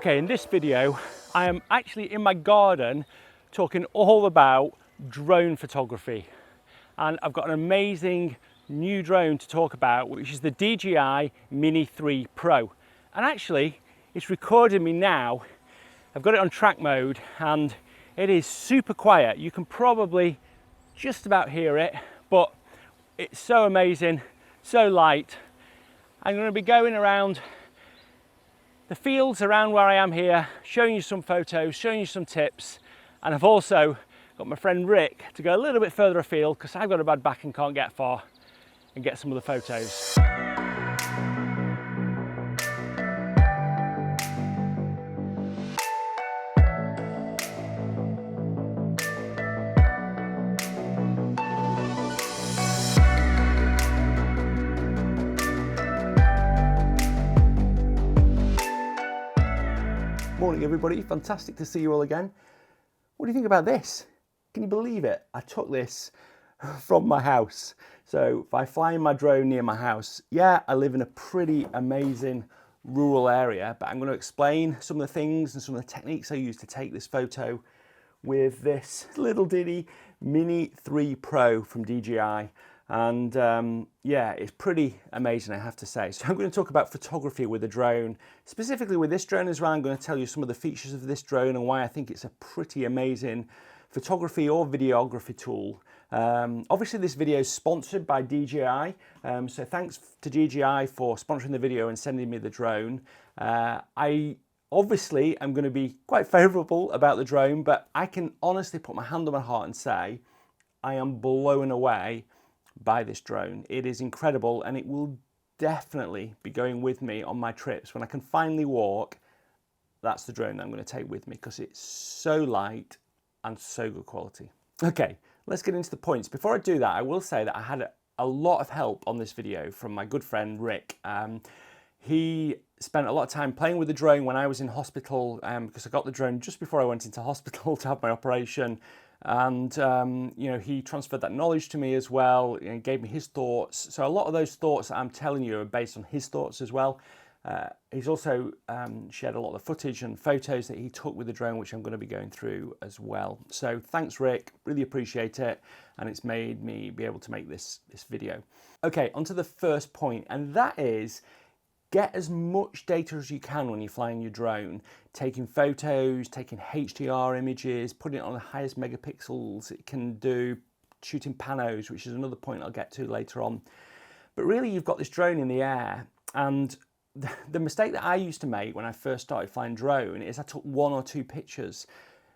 Okay, in this video, I am actually in my garden talking all about drone photography. And I've got an amazing new drone to talk about, which is the DJI Mini 3 Pro. And actually, it's recording me now. I've got it on track mode and it is super quiet. You can probably just about hear it, but it's so amazing, so light. I'm going to be going around the fields around where I am here, showing you some photos, showing you some tips, and I've also got my friend Rick to go a little bit further afield because I've got a bad back and can't get far, and get some of the photos. Morning everybody, fantastic to see you all again. What do you think about this? Can you believe it? I took this from my house. So if I fly in my drone near my house, yeah, I live in a pretty amazing rural area, but I'm going to explain some of the things and some of the techniques I use to take this photo with this little ditty Mini 3 Pro from DJI. And yeah, it's pretty amazing, I have to say. So I'm going to talk about photography with a drone, specifically with this drone as well. I'm going to tell you some of the features of this drone and why I think it's a pretty amazing photography or videography tool. Obviously this video is sponsored by DJI, so thanks to DJI for sponsoring the video and sending me the drone. I obviously am going to be quite favourable about the drone, but I can honestly put my hand on my heart and say I am blown away by this drone. It is incredible and it will definitely be going with me on my trips. When I can finally walk, that's the drone that I'm going to take with me because it's so light and so good quality. Okay, let's get into the points. Before I do that, I will say that I had a lot of help on this video from my good friend Rick. He spent a lot of time playing with the drone when I was in hospital because I got the drone just before I went into hospital to have my operation. And you know, he transferred that knowledge to me as well and gave me his thoughts. So a lot of those thoughts that I'm telling you are based on his thoughts as well. He's also shared a lot of the footage and photos that he took with the drone, which I'm going to be going through as well. So thanks, Rick, really appreciate it. And it's made me be able to make this video. Okay, on to the first point, and that is get as much data as you can when you're flying your drone, taking photos, taking HDR images, putting it on the highest megapixels it can do, shooting Panos, which is another point I'll get to later on. But really, you've got this drone in the air, and the mistake that I used to make when I first started flying drone is I took one or two pictures.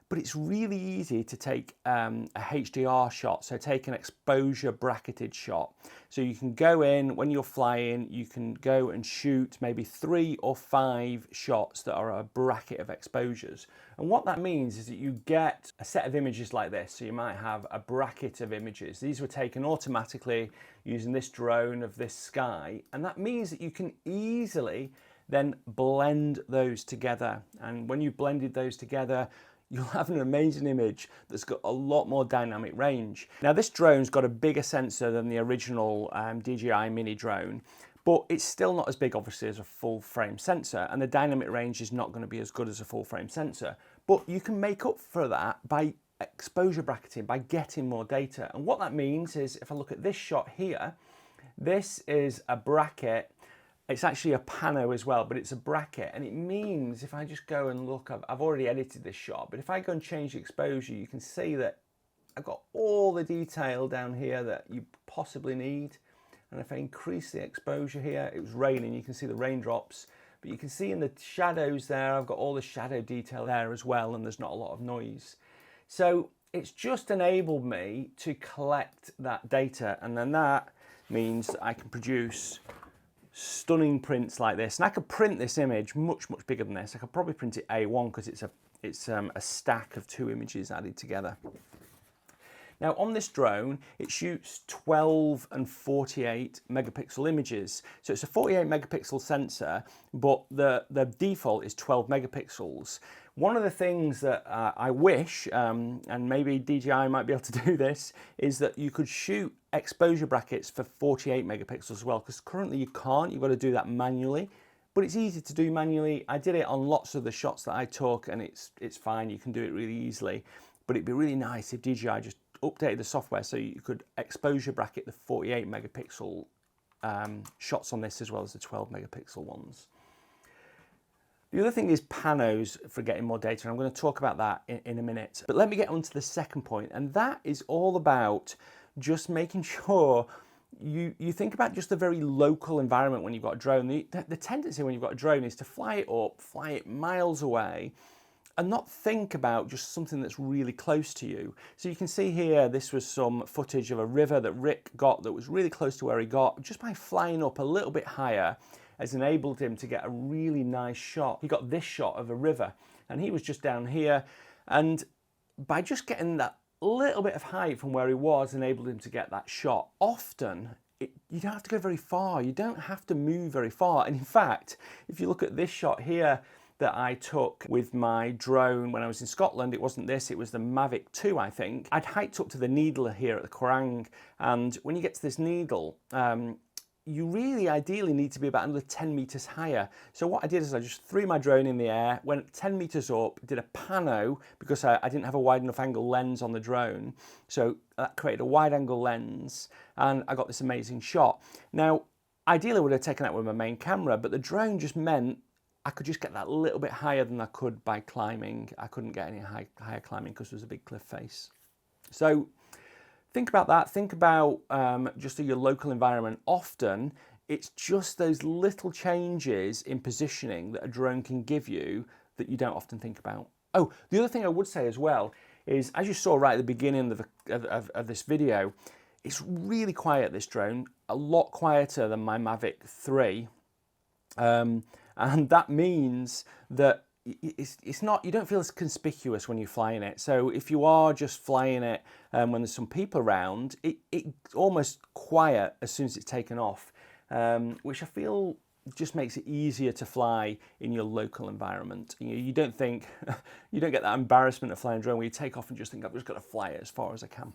But it's really easy to take a HDR shot, so take an exposure bracketed shot. So you can go in, when you're flying, you can go and shoot maybe 3 or 5 shots that are a bracket of exposures. And what that means is that you get a set of images like this. So you might have a bracket of images. These were taken automatically using this drone of this sky. And that means that you can easily then blend those together. And when you've blended those together, you'll have an amazing image that's got a lot more dynamic range. Now this drone's got a bigger sensor than the original DJI Mini drone, but it's still not as big obviously as a full frame sensor, and the dynamic range is not going to be as good as a full frame sensor. But you can make up for that by exposure bracketing, by getting more data. And what that means is, if I look at this shot here, this is a bracket. It's actually a pano as well, but it's a bracket. And it means if I just go and look, I've already edited this shot, but if I go and change the exposure, you can see that I've got all the detail down here that you possibly need. And if I increase the exposure here, it was raining, you can see the raindrops, but you can see in the shadows there, I've got all the shadow detail there as well, and there's not a lot of noise. So it's just enabled me to collect that data, and then that means that I can produce stunning prints like this. And I could print this image much bigger than this. I could probably print it A1 because it's a stack of 2 images added together. Now on this drone, it shoots 12 and 48 megapixel images. So it's a 48 megapixel sensor, but the default is 12 megapixels. One of the things that I wish, and maybe DJI might be able to do this, is that you could shoot exposure brackets for 48 megapixels as well, because currently you can't. You've got to do that manually. but it's easy to do manually. I did it on lots of the shots that I took, and it's fine. You can do it really easily, but it'd be really nice if DJI just updated the software so you could exposure bracket the 48 megapixel shots on this as well as the 12 megapixel ones. The other thing is Panos for getting more data, and I'm going to talk about that in a minute. But let me get on to the second point, and that is all about just making sure you think about just the very local environment when you've got a drone. The tendency when you've got a drone is to fly it up, fly it miles away, and not think about just something that's really close to you. So you can see here, this was some footage of a river that Rick got that was really close to where he got. Just by flying up a little bit higher has enabled him to get a really nice shot. He got this shot of a river, and he was just down here, and by just getting that little bit of height from where he was enabled him to get that shot. Often, you don't have to go very far. You don't have to move very far. And in fact, if you look at this shot here that I took with my drone when I was in Scotland, it wasn't this, it was the Mavic 2, I think. I'd hiked up to the needle here at the Korang, and when you get to this needle, you really ideally need to be about another 10 meters higher. So what I did is I just threw my drone in the air, went 10 meters up, did a pano because I didn't have a wide enough angle lens on the drone. So that created a wide angle lens, and I got this amazing shot. Now, ideally I would have taken that with my main camera, but the drone just meant I could just get that little bit higher than I could by climbing. I couldn't get any higher climbing because there was a big cliff face. So think about that. Think about just your local environment. Often, it's just those little changes in positioning that a drone can give you that you don't often think about. Oh, the other thing I would say as well is, as you saw right at the beginning of this video, it's really quiet, this drone, a lot quieter than my Mavic 3. And that means that it's not, you don't feel as conspicuous when you're flying it. So if you are just flying it when there's some people around, it's almost quiet as soon as it's taken off, which I feel just makes it easier to fly in your local environment. You don't think, you don't get that embarrassment of flying a drone where you take off and just think, I've just got to fly it as far as I can.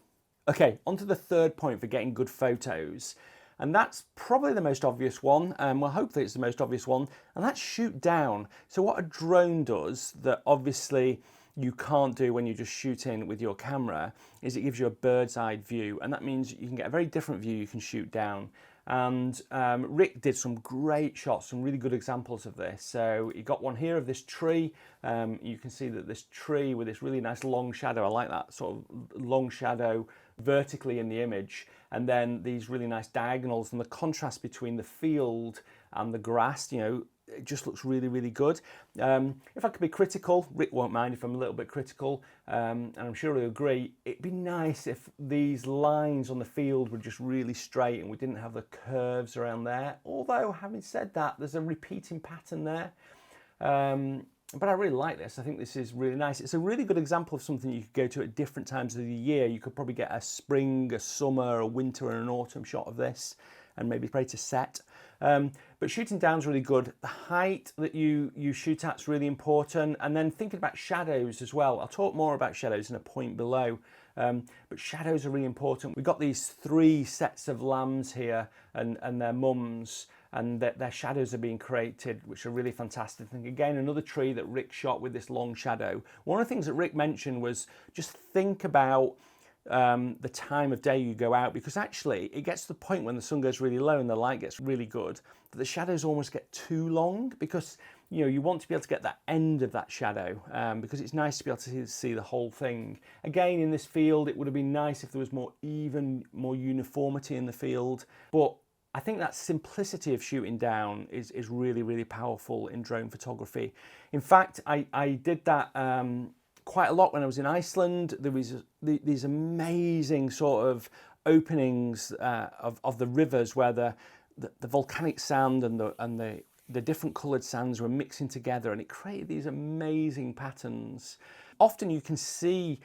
Okay, on to the third point for getting good photos. And that's probably the most obvious one. Well, hopefully it's the most obvious one, and that's shoot down. So what a drone does that obviously you can't do when you're just shooting with your camera is it gives you a bird's eye view, and that means you can get a very different view you can shoot down. And Rick did some great shots, some really good examples of this. So he got one here of this tree. You can see that this tree with this really nice long shadow, I like that sort of long shadow vertically in the image, and then these really nice diagonals, and the contrast between the field and the grass, it just looks really, really good. If I could be critical, Rick won't mind if I'm a little bit critical, and I'm sure he'll agree, it'd be nice if these lines on the field were just really straight and we didn't have the curves around there. Although, having said that, there's a repeating pattern there. But I really like this. I think this is really nice. It's a really good example of something you could go to at different times of the year. You could probably get a spring, a summer, a winter, and an autumn shot of this, and maybe create a set. But shooting down is really good. The height that you shoot at is really important. And then thinking about shadows as well. I'll talk more about shadows in a point below. But shadows are really important. We've got these 3 sets of lambs here and their mums, and their shadows are being created, which are really fantastic. And again, another tree that Rick shot with this long shadow. One of the things that Rick mentioned was just think about the time of day you go out, because actually it gets to the point when the sun goes really low and the light gets really good that the shadows almost get too long, because you want to be able to get that end of that shadow, because it's nice to be able to see the whole thing. Again, in this field, it would have been nice if there was more uniformity in the field, but I think that simplicity of shooting down is really, really powerful in drone photography. In fact, I did that quite a lot when I was in Iceland. There was these amazing sort of openings of the rivers where the volcanic sand and the different coloured sands were mixing together, and it created these amazing patterns. Often you can see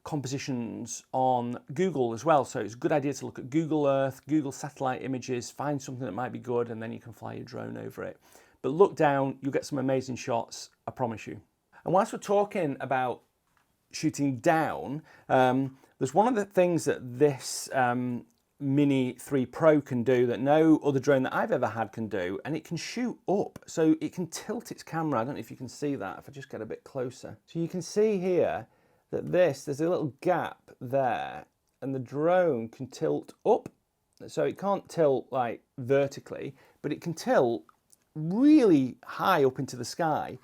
compositions on Google as well, so it's a good idea to look at Google Earth, Google satellite images, find something that might be good, and then you can fly your drone over it. But look down, you'll get some amazing shots, I promise you. And whilst we're talking about shooting down, there's one of the things that this Mini 3 Pro can do that no other drone that I've ever had can do, and it can shoot up. So it can tilt its camera. I don't know if you can see that, if I just get a bit closer. So you can see here that there's a little gap there, and the drone can tilt up. So it can't tilt like vertically, but it can tilt really high up into the sky.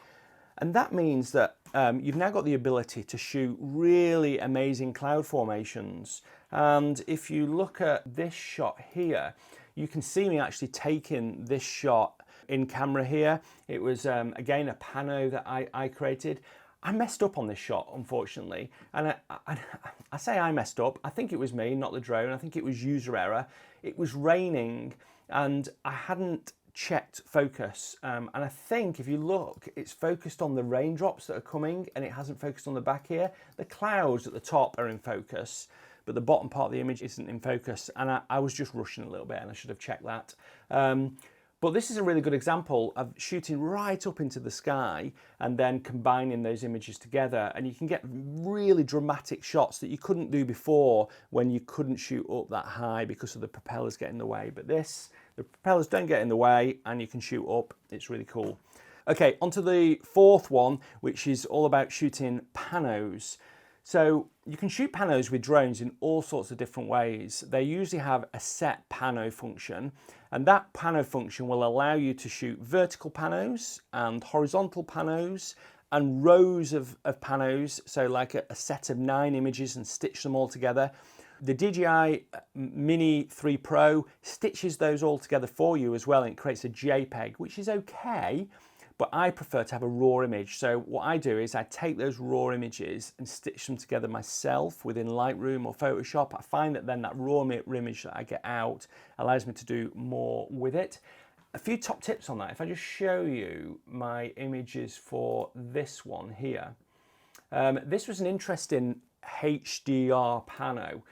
And that means that you've now got the ability to shoot really amazing cloud formations. And if you look at this shot here, you can see me actually taking this shot in camera here. It was, again, a pano that I created. I messed up on this shot, unfortunately. And I say I messed up. I think it was me, not the drone. I think it was user error. It was raining and I hadn't checked focus, and I think if you look, it's focused on the raindrops that are coming and it hasn't focused on the back here. The clouds at the top are in focus, but the bottom part of the image isn't in focus, and I was just rushing a little bit and I should have checked that. But this is a really good example of shooting right up into the sky and then combining those images together, and you can get really dramatic shots that you couldn't do before when you couldn't shoot up that high because of the propellers getting in the way. But this, the propellers don't get in the way and you can shoot up. It's really cool. Okay, on to the fourth one, which is all about shooting panos. So you can shoot panos with drones in all sorts of different ways. They usually have a set pano function, and that pano function will allow you to shoot vertical panos and horizontal panos and rows of panos, so like a set of 9 images, and stitch them all together. The DJI Mini 3 Pro stitches those all together for you as well, and it creates a JPEG, which is okay, but I prefer to have a raw image. So what I do is I take those raw images and stitch them together myself within Lightroom or Photoshop. I find that then that raw image that I get out allows me to do more with it. A few top tips on that. If I just show you my images for this one here. This was an interesting HDR pano.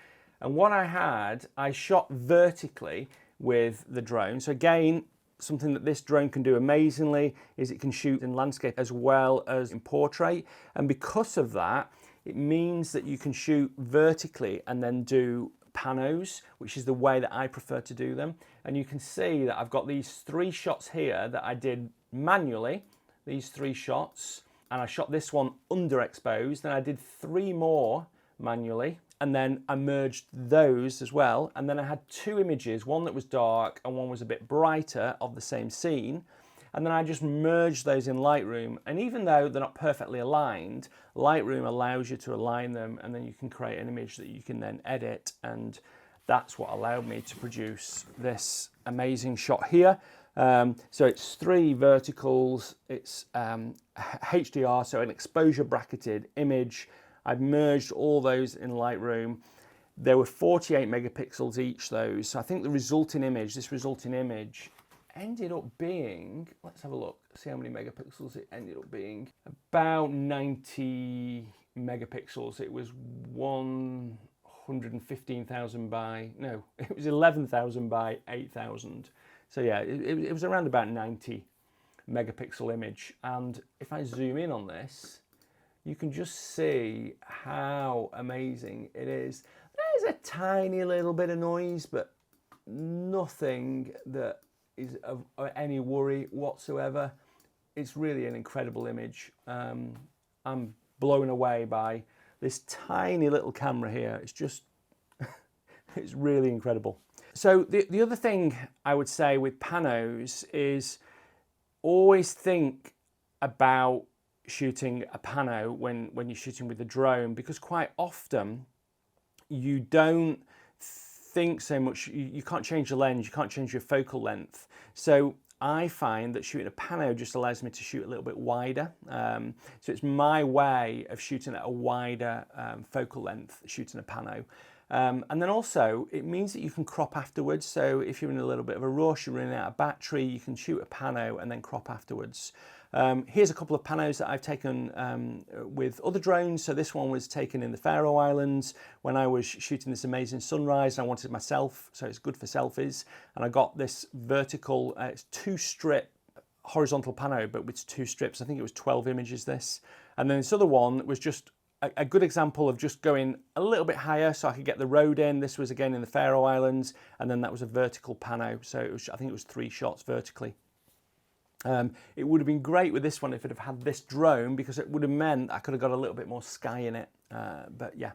And what I shot vertically with the drone. So again, something that this drone can do amazingly is it can shoot in landscape as well as in portrait. And because of that, it means that you can shoot vertically and then do panos, which is the way that I prefer to do them. And you can see that I've got these 3 shots here that I did manually, these 3 shots, and I shot this one underexposed, and I did 3 more manually, and then I merged those as well. And then I had 2 images, one that was dark and one was a bit brighter of the same scene. And then I just merged those in Lightroom. And even though they're not perfectly aligned, Lightroom allows you to align them, and then you can create an image that you can then edit. And that's what allowed me to produce this amazing shot here. So it's 3 verticals, it's HDR, so an exposure bracketed image. I've merged all those in Lightroom. There were 48 megapixels each, those. So I think the resulting image, this resulting image, ended up being, let's have a look, see how many megapixels it ended up being. About 90 megapixels. It was 115,000 by, no, it was 11,000 by 8,000. So yeah, it was around about 90 megapixel image. And if I zoom in on this, you can just see how amazing it is. There's a tiny little bit of noise, but nothing that is of any worry whatsoever. It's really an incredible image. I'm blown away by this tiny little camera here. It's just, it's really incredible. So the other thing I would say with panos is always think about shooting a pano when you're shooting with a drone, because quite often you don't think so much, you can't change the lens, you can't change your focal length. So I find that shooting a pano just allows me to shoot a little bit wider. So it's my way of shooting at a wider focal length, shooting a pano. And then also it means that you can crop afterwards. So if you're in a little bit of a rush, you're running out of battery, you can shoot a pano and then crop afterwards. Here's a couple of panos that I've taken with other drones. So this one was taken in the Faroe Islands when I was shooting this amazing sunrise. I wanted myself, so it's good for selfies. And I got this vertical, it's 2-strip horizontal pano, but with 2 strips. I think it was 12 images this. And then this other one was just a good example of just going a little bit higher so I could get the road in. This was again in the Faroe Islands, and then that was a vertical pano. So it was, I think it was 3 shots vertically. It would have been great with this one if it had had this drone, because it would have meant I could have got a little bit more sky in it. But yeah,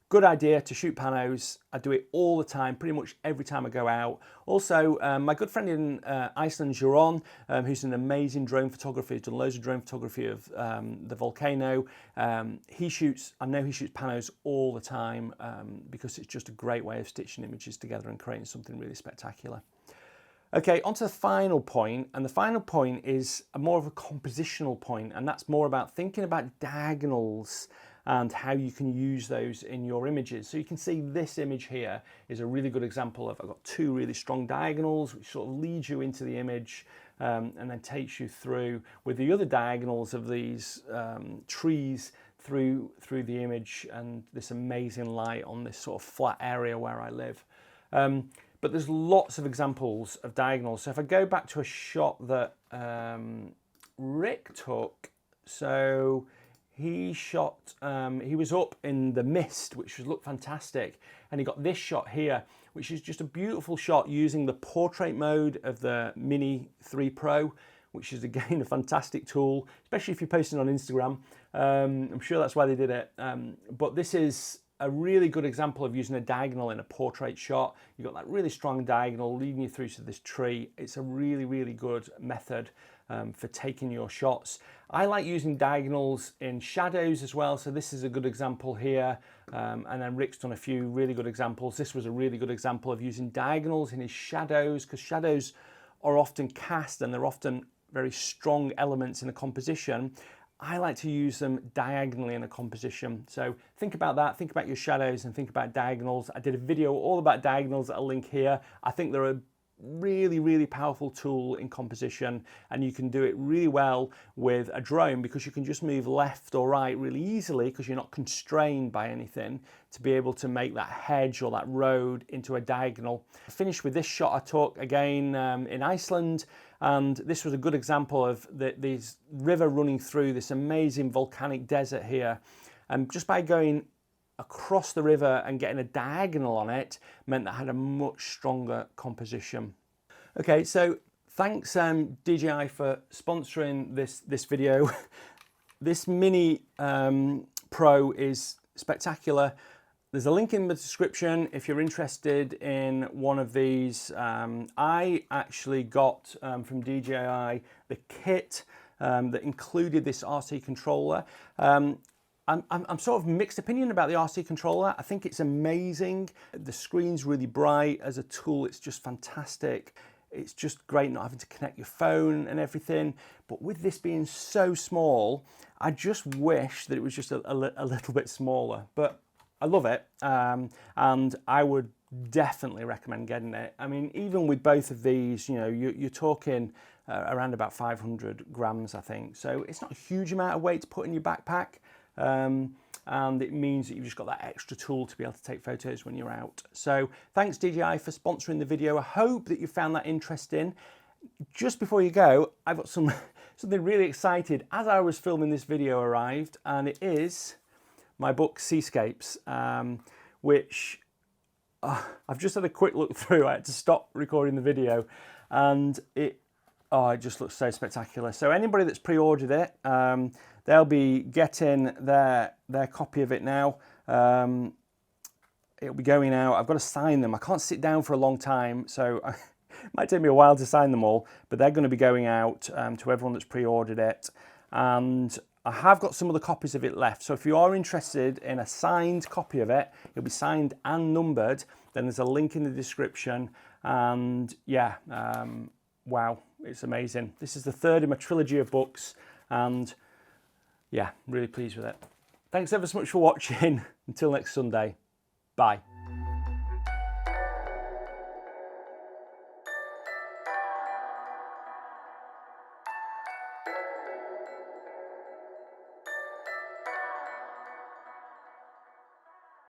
good idea to shoot panos. I do it all the time, pretty much every time I go out. Also, my good friend in Iceland, Jeroen, who's an amazing drone photographer, he's done loads of drone photography of the volcano. I know he shoots panos all the time because it's just a great way of stitching images together and creating something really spectacular. Okay, on to the final point, and the final point is more of a compositional point, and that's more about thinking about diagonals and how you can use those in your images. So you can see this image here is a really good example of, I've got 2 really strong diagonals which sort of lead you into the image and then takes you through with the other diagonals of these trees through the image, and this amazing light on this sort of flat area where I live. But there's lots of examples of diagonals. So if I go back to a shot that Rick took, so he shot, he was up in the mist, which looked fantastic. And he got this shot here, which is just a beautiful shot using the portrait mode of the Mini 3 Pro, which is again a fantastic tool, especially if you're posting on Instagram. I'm sure that's why they did it. But this is a really good example of using a diagonal in a portrait shot. You've got that really strong diagonal leading you through to this tree. It's a really, really good method for taking your shots. I like using diagonals in shadows as well, so this is a good example here. And then Rick's done a few really good examples. This was a really good example of using diagonals in his shadows, because shadows are often cast and they're often very strong elements in a composition. I like to use them diagonally in a composition. So think about that, think about your shadows and think about diagonals. I did a video all about diagonals that I'll link here. I think they're a really, really powerful tool in composition, and you can do it really well with a drone because you can just move left or right really easily because you're not constrained by anything to be able to make that hedge or that road into a diagonal. I finished with this shot I took again in Iceland, and this was a good example of this river running through this amazing volcanic desert here, and just by going across the river and getting a diagonal on it meant that I had a much stronger composition. Okay, so thanks DJI for sponsoring this video. This Mini Pro is spectacular. There's a link in the description if you're interested in one of these. I actually got from DJI the kit that included this RC controller. I'm sort of mixed opinion about the RC controller. I think it's amazing. The screen's really bright. As a tool, it's just fantastic. It's just great not having to connect your phone and everything. But with this being so small, I just wish that it was just a little bit smaller. But I love it, and I would definitely recommend getting it. I mean, even with both of these, you know, you're talking around about 500 grams, I think. So it's not a huge amount of weight to put in your backpack. And it means that you've just got that extra tool to be able to take photos when you're out. So thanks DJI for sponsoring the video. I hope that you found that interesting. Just before you go, I've got something really excited as I was filming this video arrived, and it is my book Seascapes, which I've just had a quick look through. I had to stop recording the video, and it just looks so spectacular. So anybody that's pre-ordered it, they'll be getting their copy of it now. It'll be going out. I've got to sign them. I can't sit down for a long time, so it might take me a while to sign them all, but they're going to be going out to everyone that's pre-ordered it. And I have got some of the copies of it left. So if you are interested in a signed copy of it, it'll be signed and numbered, then there's a link in the description. And yeah, wow, it's amazing. This is the 3rd in my trilogy of books, and yeah, really pleased with it. Thanks ever so much for watching. Until next Sunday, bye.